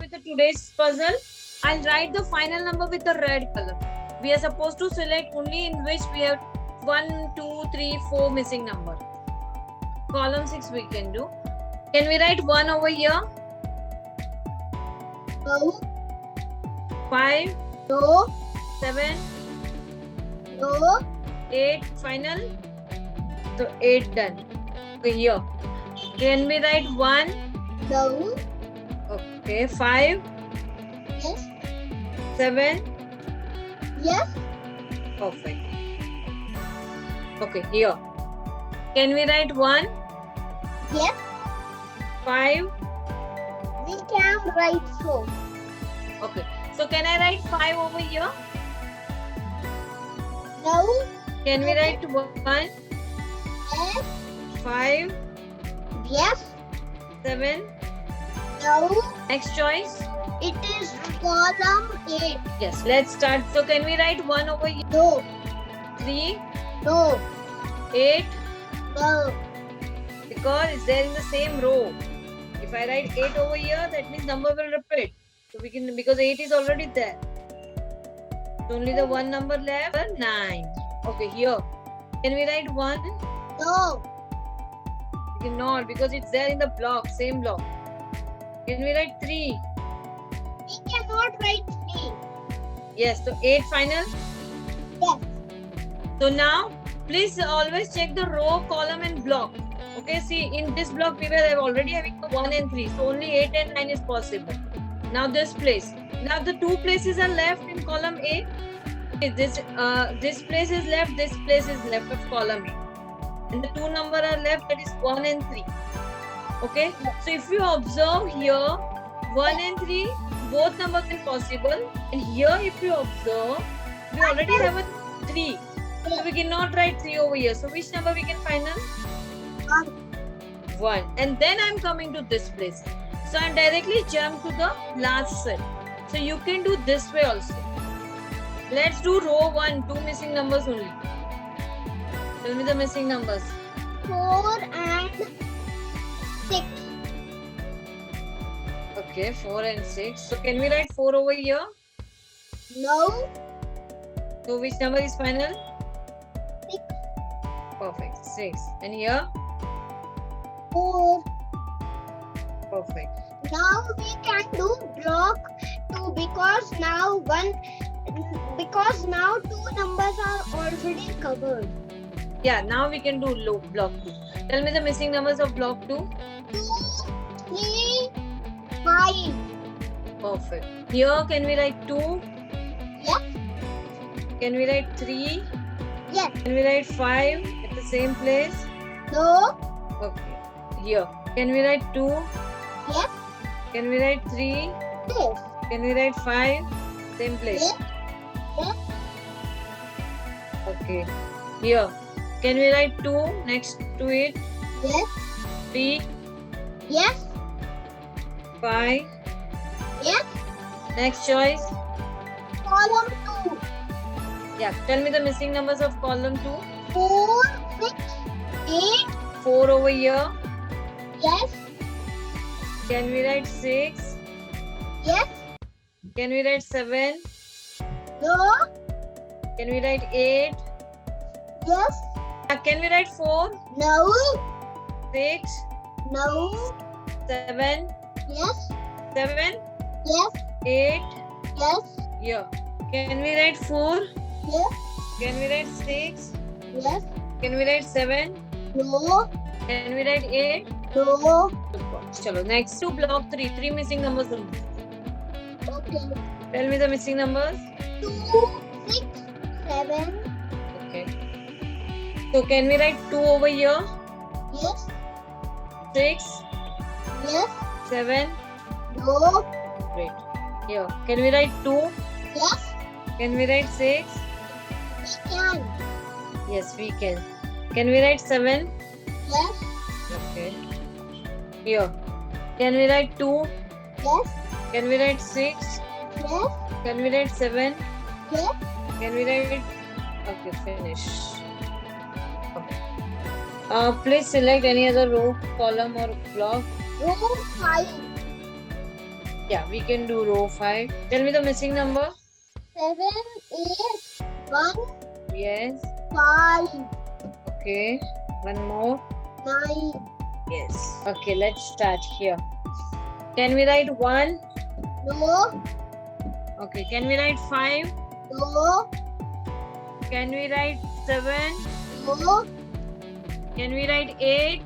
with the today's puzzle. I'll write the final number with the red color. We are supposed to select only in which we have 1, 2, 3, 4 missing number. Column 6 we can do. Can we write 1 over here? No. 5, No. 7, No. 8 final. So 8 done. Okay, here. Can we write 1? No. Okay, 5, Yes. 7. Yes. Perfect. Okay, here. Can we write 1, Yes. 5? We can write 4. Okay. So can I write 5 over here? No. Can we write 1, Yes. 5, Yes. 7? No. Next choice. It is column 8. Yes, let's start. So can we write 1 over here? No. 3, No. 8? No. Because it's there in the same row. If I write 8 over here, that means number will repeat. So we can, because 8 is already there. So only the one number left, 9. Okay, here. Can we write 1? No. We cannot because it's there in the block, same block. Can we write 3? We cannot write 3. Yes, so 8 final. Yes. So now, please always check the row, column and block. Okay, see, in this block we were already having 1 and 3. So only 8 and 9 is possible. Now this place. Now the 2 places are left in column A. Okay, this place is left, this place is left of column A. And the 2 number are left, that is 1 and 3. Okay, so if you observe here, 1 and 3, both numbers are possible. And here if you observe, we already have a 3. So we cannot write 3 over here. So which number we can find now? 1. And then I'm coming to this place. So I'm directly jump to the last cell. So you can do this way also. Let's do row 1, 2 missing numbers only. Tell me the missing numbers. 4 and 6. Okay, 4 and 6. So can we write 4 over here? No. So which number is final? 6. Perfect. 6. And here? 4. Perfect. Now we can do block 2 because now 2 numbers are already covered. Yeah, now we can do block 2. Tell me the missing numbers of block 2. 2, 3, 5. Perfect. Here can we write 2? Yes. Can we write 3? Yes. Can we write 5 at the same place? No. Okay. Here. Can we write 2? Yes. Can we write 3? Yes. Can we write 5? Same place. Yes. Yes. Okay. Here. Can we write 2 next to it? Yes. 3, Yes. 5. Yes. Next choice. Column 2. Yeah. Tell me the missing numbers of column 2. 4, 6, 8. 4 over here. Yes. Can we write 6? Yes. Can we write 7? No. Can we write 8? Yes. Can we write 4? No. 6? No. 7? Yes. 7? Yes. 8? Yes. Here. Can we write 4? Yes. Can we write 6? Yes. Can we write 7? No. Can we write 8? No. Chalo, next to block 3. 3 missing numbers only. Okay. Tell me the missing numbers. 2, 6, 7. Okay. So can we write 2 over here? Yes. 6? Yes. 7? No. Great. Here. Can we write 2? Yes. Can we write 6? We can. Yes, we can. Can we write 7? Yes. Okay. Here. Can we write 2? Yes. Can we write 6? Yes. Can we write 7? Yes. Can we write? Okay, finish. Okay. Please select any other row, column or block. Row 5. Yeah, we can do row 5. Tell me the missing number. 7, 8, 1, Yes. 5, Okay. One more. 9. Yes. Okay, let's start here. Can we write 1? No, Okay. Can we write 5? no, Can we write 7? no, Can we write 8?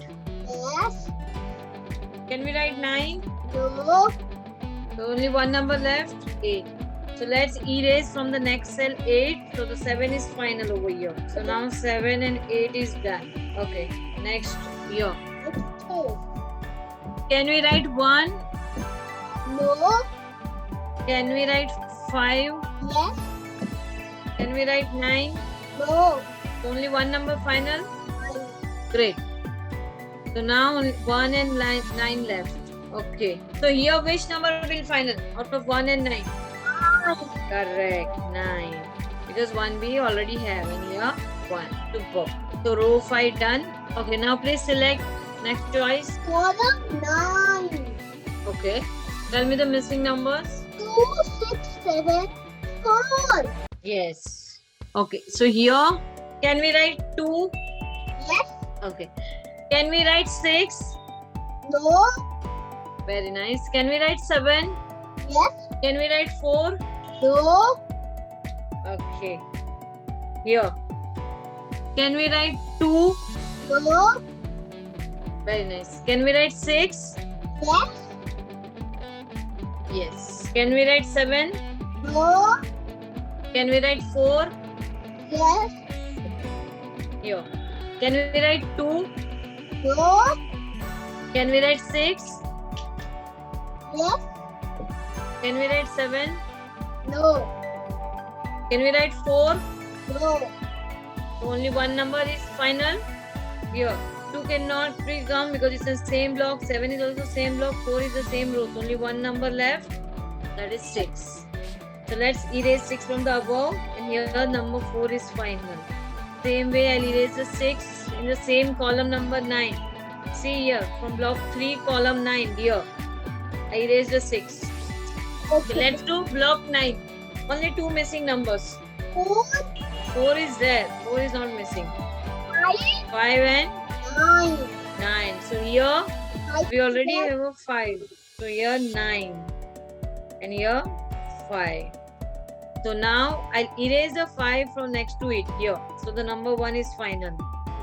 yes, Can we write 9? no, So only one number left, 8. So let's erase from the next cell 8. So the 7 is final over here. So now 7 and 8 is done. Okay, next here. it's 2. Can we write 1? No, Can we write 5? yes, Can we write 9? no, Only one number final? 9. Great. So now only 1 and 9 left. Okay. So here which number will final out of 1 and 9? Correct. 9. Because 1 we already have in here 1. Super. So row 5 done. Okay. Now please select next choice. Column 9. Okay. Tell me the missing numbers. 2, 6, 7, 4. Yes. Okay. So here can we write 2? Yes, Okay. Can we write 6? no, Very nice. Can we write 7? yes, Can we write 4? no, Okay. Here. Can we write 2? no, Very nice. Can we write 6? yes, Yes. Can we write 7? no, Can we write 4? yes, Here. Can we write 2? no, Can we write 6? yes, Can we write 7? no, Can we write 4? no, Only one number is final. Here. 2 cannot come because it's the same block. 7 is also same block. 4 is the same row. So only one number left. That is 6. So let's erase 6 from the above. And here number 4 is final. Same way I'll erase the 6 in the same column number 9. See here from block 3 column 9 here. I erased the 6. Okay, okay, let's do block 9. Only 2 missing numbers. 4, 4 is there. 4 is not missing. 5, 5 and 9, 9. So here 5, we already have a 5. So here 9. And here 5. So now I'll erase the 5 from next to it here. So the number 1 is final.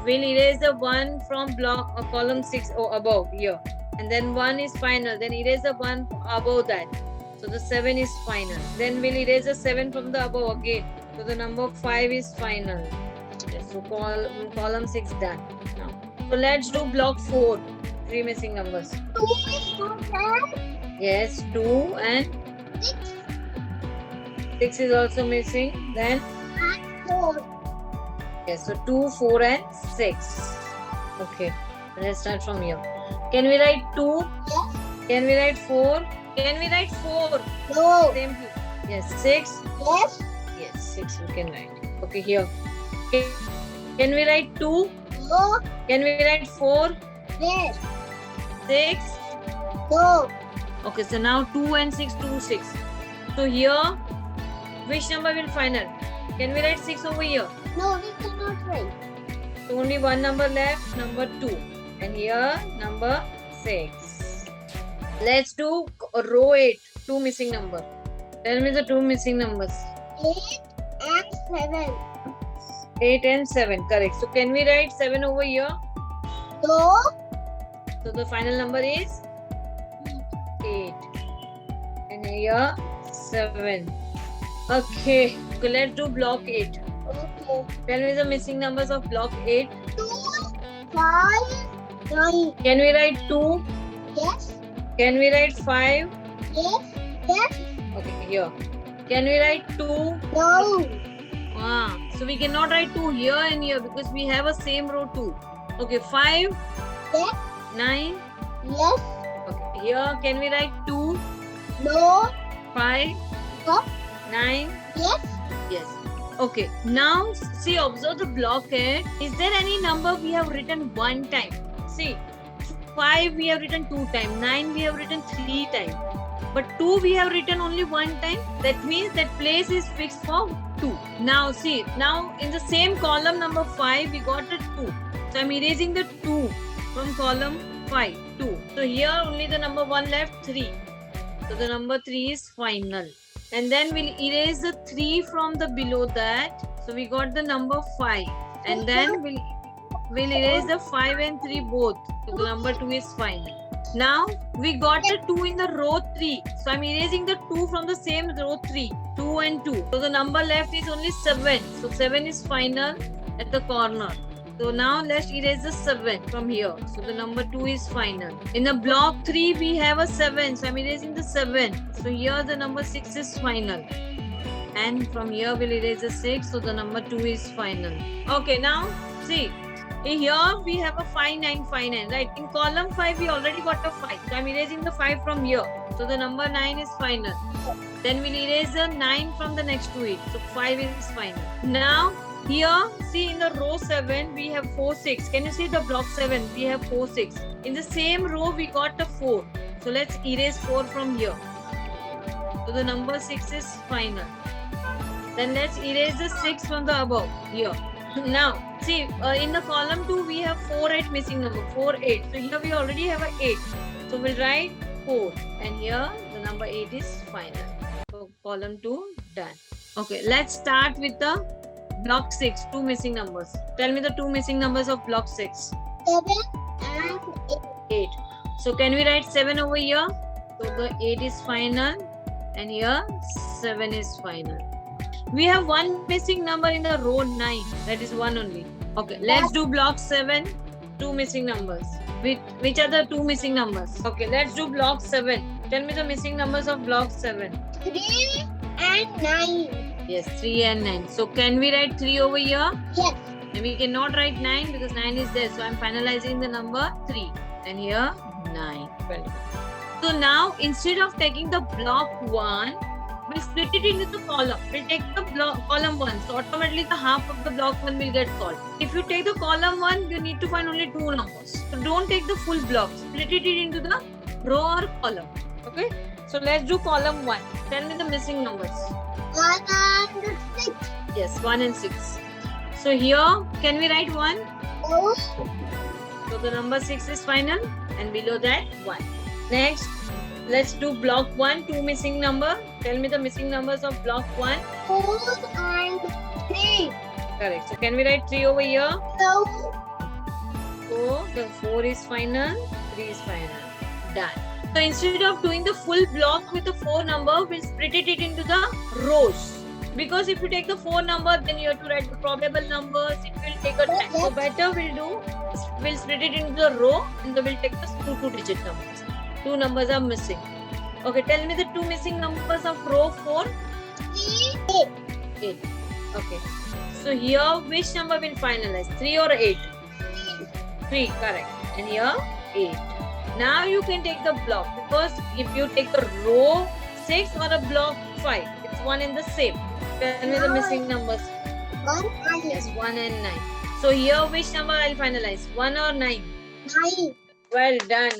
We'll erase the 1 from block or column 6 or above here. And then 1 is final. Then erase the 1 above that. So the 7 is final. Then we'll erase the 7 from the above again. So the number 5 is final. Yes, so column 6 done. Now, so let's do block 4. 3 missing numbers. 2 is not there, Yes, 2 and 6 6 is also missing. Then and 4. yes, so 2, 4 and 6. Okay, let's start from here. Can we write 2? Yes, Can we write 4? Can we write 4? no, Same thing. Yes, 6. yes, Yes, 6 we can write. Okay, here. Okay. Can we write 2? no, Can we write 4? yes, 6? no, Okay, so now 2 and 6, 2, 6. So here, which number will final? Can we write 6 over here? no, we cannot write. So only one number left, number 2. And here, number 6. Let's do row 8, 2 missing number. Tell me the 2 missing numbers. 8 and 7. 8 and 7, correct. So can we write 7 over here? No, So the final number is 8. And here, 7. Okay, so let's do block 8. okay. Tell me the missing numbers of block 8. 2, 5, 9. Can we write 2? Yes, Can we write 5? yes, yes, Okay, here. Can we write 2? no, So we cannot write 2 here and here because we have a same row 2. Okay, 5, yes, 9. yes, Okay, here can we write 2, no, 5, no, 9? yes, Yes. Okay, now see, observe the blockhead. Is there any number we have written one time? See, 5 we have written 2 times, 9 we have written 3 times. But 2 we have written only one time. That means that place is fixed for 2. Now see, now in the same column number 5 we got a 2. So I'm erasing the 2 from column 5, 2. So here only the number 1 left, 3. So the number 3 is final. And then we'll erase the 3 from the below that. So we got the number 5. And then we'll erase the 5 and 3 both. So the number 2 is final. Now we got the 2 in the row 3. So I'm erasing the 2 from the same row 3. 2 and 2. So the number left is only 7. So 7 is final at the corner. So now let's erase the 7 from here. So the number 2 is final. In the block 3 we have a 7. So I'm erasing the 7. So here the number 6 is final. And from here we'll erase the 6. So the number 2 is final. Okay, now see. Here we have a 5, 9, 5, 9. Right? In column 5 we already got a 5. So I'm erasing the 5 from here. So the number 9 is final. Then we'll erase the 9 from the next to it. So 5 is final. Now here, see in the row 7, we have 4, 6. Can you see the block 7? We have 4, 6. In the same row, we got a 4. So let's erase 4 from here. So the number 6 is final. Then let's erase the 6 from the above here. Now, see in the column 2, we have 4, 8 missing number. 4, 8. So here we already have a 8. So we'll write 4. And here the number 8 is final. So column 2 done. Okay, let's start with the block 6, 2 missing numbers. Tell me the 2 missing numbers of block 6. 7 and 8. So can we write 7 over here? So the 8 is final and here 7 is final. We have 1 missing number in the row 9. That is 1 only. Okay, let's do block 7, 2 missing numbers. Which are the 2 missing numbers? Okay, let's do block 7. Tell me the missing numbers of block 7. 3 and 9. Yes, 3 and 9. So can we write 3 over here? Yes. And we cannot write 9 because 9 is there. So I'm finalizing the number 3. And here 9. So now instead of taking the block 1, we'll split it into the column. We'll take the column 1. So automatically the half of the block 1 will get solved. If you take the column 1, you need to find only 2 numbers. So don't take the full block. Split it into the row or column. Okay? So let's do column 1. Tell me the missing numbers. 1 and 6. Yes, 1 and 6. So here, can we write 1? Oh. So the number 6 is final and below that 1. Next, let's do block 1, 2 missing number. Tell me the missing numbers of block 1. 4 and 3. Correct. So can we write 3 over here? No. So the 4 is final, 3 is final. Done. So instead of doing the full block with the 4 number, we'll split it into the rows. Because if you take the 4 number, then you have to write the probable numbers. It will take a time. So better we'll split it into the row and then we'll take the 2-digit numbers. 2 numbers are missing. Okay, tell me the 2 missing numbers of row 4. 3, 8. 8. Okay. So here, which number will finalize? 3 or 8? 3, correct. And here, 8. Now you can take the block because if you take the row 6 or a block 5, it's one and the same. Tell me the missing numbers. 1 and Yes, 1 and 9. So here which number I'll finalize? 1 or 9? 9. Well done.